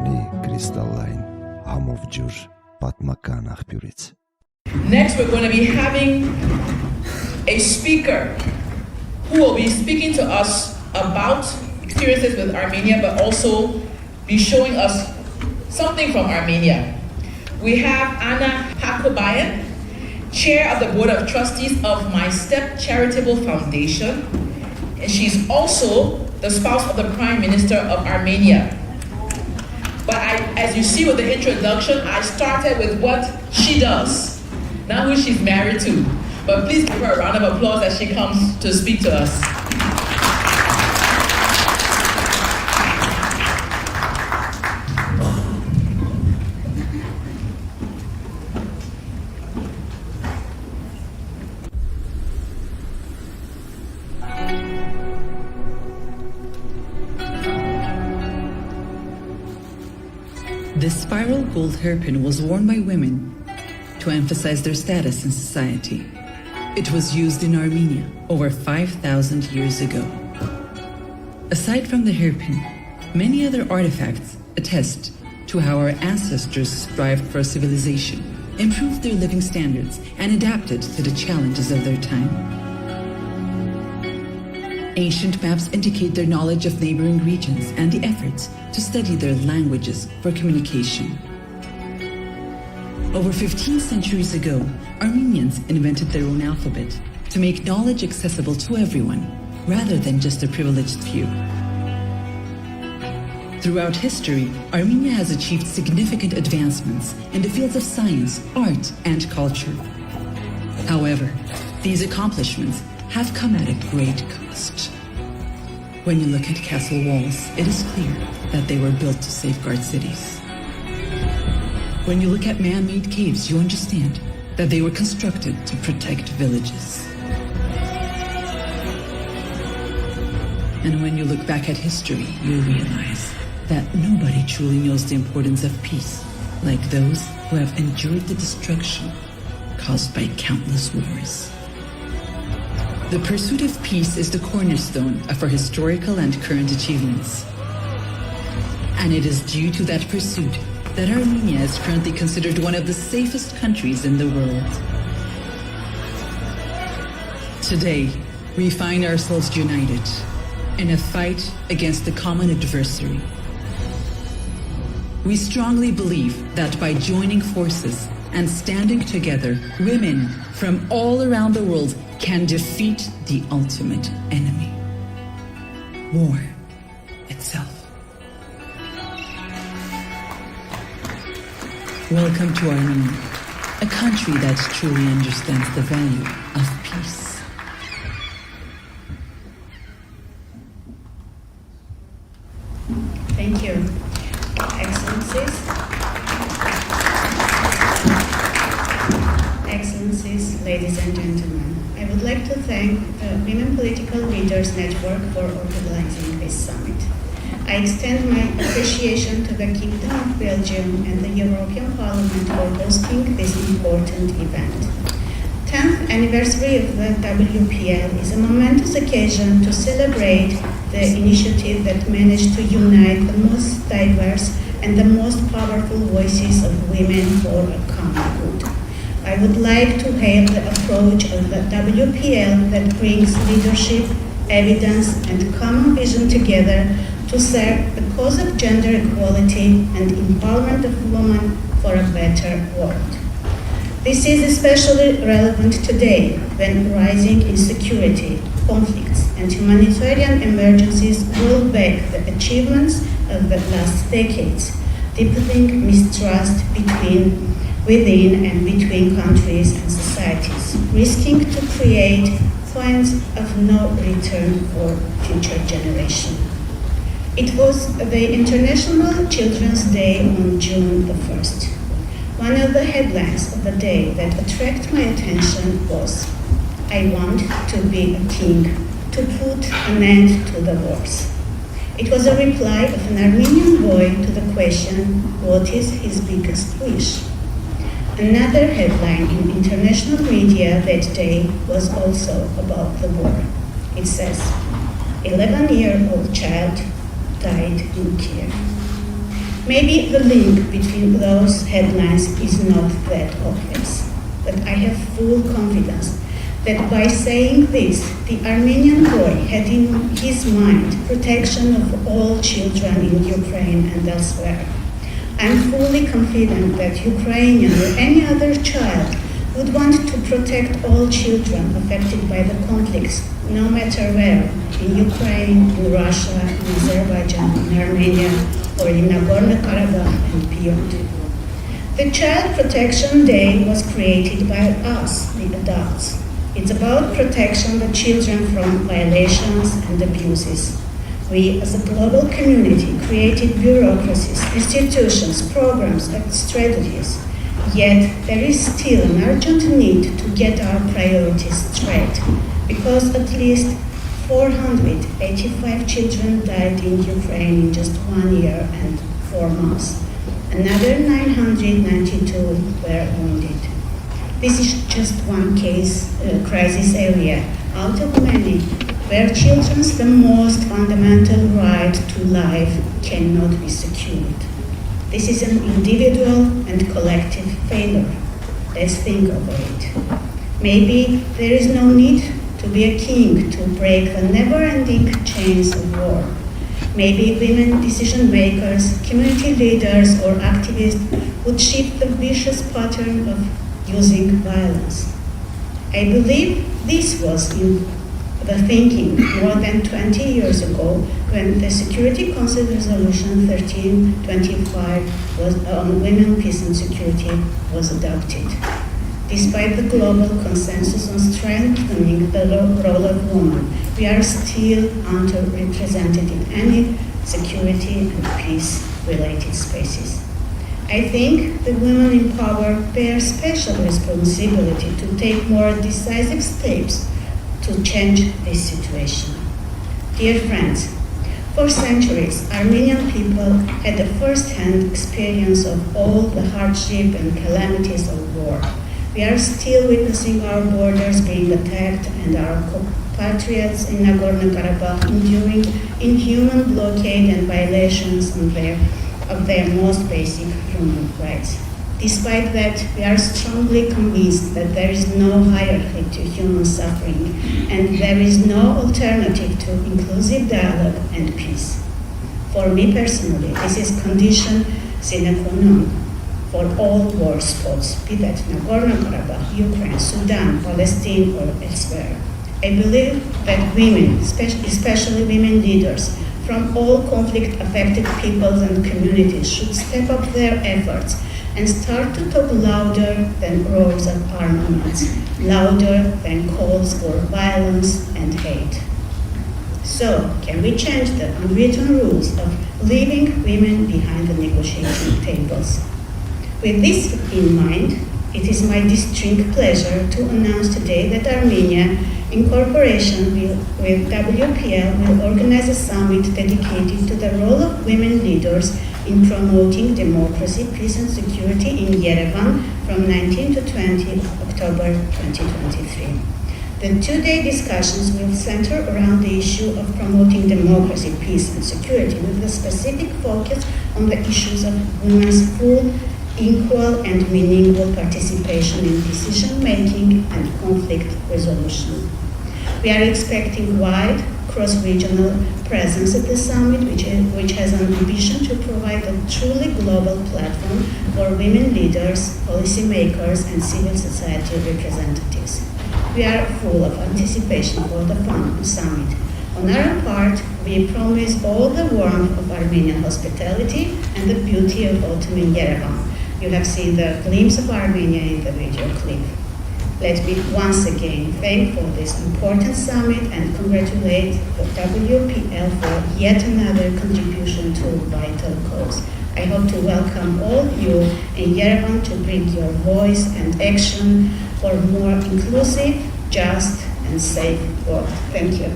մի կրիստալային համով ջուր պատմական աղբյուրից. Next, we're going to be having a speaker who will be speaking to us about experiences with Armenia, but also be showing us something from Armenia. We have Anna Hakobyan, Chair of the Board of Trustees of My Step Charitable Foundation, and she's also the spouse of the Prime Minister of Armenia. But as you see with the introduction, I started with what she does, not who she's married to. But please give her a round of applause as she comes to speak to us. The spiral gold hairpin was worn by women to emphasize their status in society. It was used in Armenia over 5,000 years ago. Aside from the hairpin, many other artifacts attest to how our ancestors strived for civilization, improved their living standards, and adapted to the challenges of their time. Ancient maps indicate their knowledge of neighboring regions and the efforts to study their languages for communication. Over 15 centuries ago, Armenians invented their own alphabet to make knowledge accessible to everyone, rather than just a privileged few. Throughout history, Armenia has achieved significant advancements in the fields of science, art, and culture. However, these accomplishments have come at a great cost. When you look at castle walls, it is clear that they were built to safeguard cities. When you look at man-made caves, you understand that they were constructed to protect villages. And when you look back at history, you realize that nobody truly knows the importance of peace like those who have endured the destruction caused by countless wars. The pursuit of peace is the cornerstone of our historical and current achievements. And it is due to that pursuit that Armenia is currently considered one of the safest countries in the world. Today, we find ourselves united in a fight against a common adversary. We strongly believe that by joining forces and standing together, women from all around the world can defeat the ultimate enemy, war itself. Welcome to Armenia, a country that truly understands the value of peace. Thank you, Excellencies, ladies and gentlemen. I would like to thank the Women Political Leaders Network for organizing this summit. I extend my appreciation to the Kingdom of Belgium and the European Parliament for hosting this important event. 10th anniversary of the WPL is a momentous occasion to celebrate the initiative that managed to unite the most diverse and the most powerful voices of women for a common good. I would like to hail the approach of the WPL that brings leadership, evidence, and common vision together to serve the cause of gender equality and empowerment of women for a better world. This is especially relevant today when rising insecurity, conflicts, and humanitarian emergencies roll back the achievements of the last decades, deepening mistrust within and between countries and societies, risking to create points of no return for future generations. It was the International Children's Day on June the 1st. One of the headlines of the day that attracted my attention was, "I want to be a king, to put an end to the wars." It was a reply of an Armenian boy to the question, what is his biggest wish? Another headline in international media that day was also about the war. It says, 11-year-old child died in Kiev. Maybe the link between those headlines is not that obvious, but I have full confidence that by saying this, the Armenian boy had in his mind protection of all children in Ukraine and elsewhere. I'm fully confident that Ukrainian or any other child would want to protect all children affected by the conflicts, no matter where, in Ukraine, in Russia, in Azerbaijan, in Armenia, or in Nagorno-Karabakh and beyond. The Child Protection Day was created by us, the adults. It's about protection of children from violations and abuses. We, as a global community, created bureaucracies, institutions, programs, and strategies. Yet there is still an urgent need to get our priorities straight, because at least 485 children died in Ukraine in just 1 year and 4 months. Another 992 were wounded. This is just one crisis area out of many where children's the most fundamental right to life cannot be secured. This is an individual and collective failure. Let's think over it. Maybe there is no need to be a king to break the never-ending chains of war. Maybe women decision makers, community leaders, or activists would shift the vicious pattern of using violence. I believe this was in the thinking more than 20 years ago when the Security Council Resolution 1325 on women, peace and security was adopted. Despite the global consensus on strengthening the role of women, we are still underrepresented in any security and peace-related spaces. I think the women in power bear special responsibility to take more decisive steps to change this situation. Dear friends, for centuries, Armenian people had a first-hand experience of all the hardship and calamities of war. We are still witnessing our borders being attacked and our compatriots in Nagorno-Karabakh enduring inhuman blockade and violations of their most basic human rights. Despite that, we are strongly convinced that there is no hierarchy to human suffering and there is no alternative to inclusive dialogue and peace. For me personally, this is condition sine qua non for all war spots, be that Nagorno-Karabakh, Ukraine, Sudan, Palestine, or elsewhere. I believe that women, especially women leaders from all conflict-affected peoples and communities, should step up their efforts and start to talk louder than roars of armaments, louder than calls for violence and hate. So, can we change the unwritten rules of leaving women behind the negotiating tables? With this in mind, it is my distinct pleasure to announce today that Armenia, in cooperation with WPL, will organize a summit dedicated to the role of women leaders in promoting democracy, peace and security in Yerevan from 19 to 20 October 2023. The two-day discussions will center around the issue of promoting democracy, peace and security with a specific focus on the issues of women's full, equal and meaningful participation in decision-making and conflict resolution. We are expecting wide cross-regional presence at the summit, which has an ambition to provide a truly global platform for women leaders, policymakers, and civil society representatives. We are full of anticipation for the summit. On our part, we promise all the warmth of Armenian hospitality and the beauty of autumn in Yerevan. You have seen the glimpse of Armenia in the video clip. Let me once again thank for this important summit and congratulate the WPL for yet another contribution to a vital cause. I hope to welcome all of you in Yerevan to bring your voice and action for more inclusive, just, and safe world. Thank you.